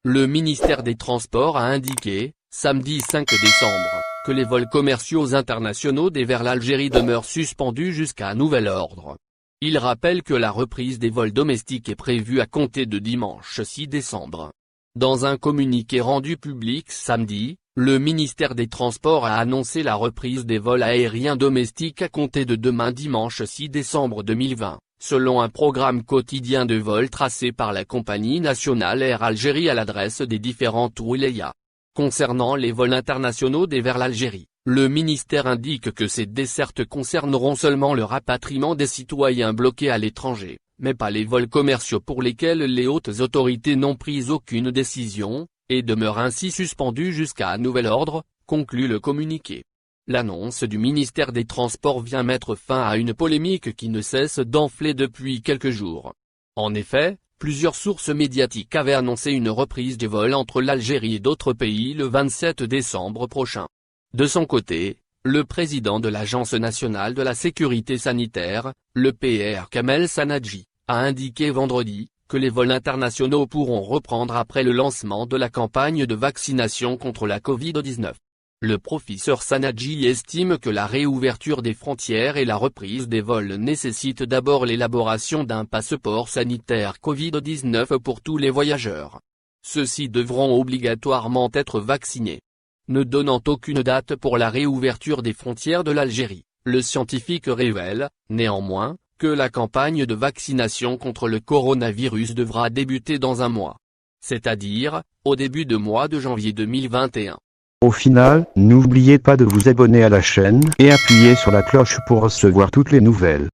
Le ministère des Transports a indiqué, samedi 5 décembre, que les vols commerciaux internationaux vers l'Algérie demeurent suspendus jusqu'à nouvel ordre. Il rappelle que la reprise des vols domestiques est prévue à compter de dimanche 6 décembre. Dans un communiqué rendu public samedi, le ministère des Transports a annoncé la reprise des vols aériens domestiques à compter de demain dimanche 6 décembre 2020. Selon un programme quotidien de vol tracé par la compagnie nationale Air Algérie à l'adresse des différentes wilayas. Concernant les vols internationaux vers l'Algérie, le ministère indique que ces dessertes concerneront seulement le rapatriement des citoyens bloqués à l'étranger, mais pas les vols commerciaux pour lesquels les hautes autorités n'ont pris aucune décision, et demeurent ainsi suspendus jusqu'à nouvel ordre, conclut le communiqué. L'annonce du ministère des Transports vient mettre fin à une polémique qui ne cesse d'enfler depuis quelques jours. En effet, plusieurs sources médiatiques avaient annoncé une reprise des vols entre l'Algérie et d'autres pays le 27 décembre prochain. De son côté, le président de l'Agence nationale de la sécurité sanitaire, le PR Kamel Sanadji, a indiqué vendredi que les vols internationaux pourront reprendre après le lancement de la campagne de vaccination contre la Covid-19. Le professeur Sanadji estime que la réouverture des frontières et la reprise des vols nécessitent d'abord l'élaboration d'un passeport sanitaire Covid-19 pour tous les voyageurs. Ceux-ci devront obligatoirement être vaccinés. Ne donnant aucune date pour la réouverture des frontières de l'Algérie, le scientifique révèle, néanmoins, que la campagne de vaccination contre le coronavirus devra débuter dans un mois. C'est-à-dire, au début du mois de janvier 2021. Au final, n'oubliez pas de vous abonner à la chaîne et appuyer sur la cloche pour recevoir toutes les nouvelles.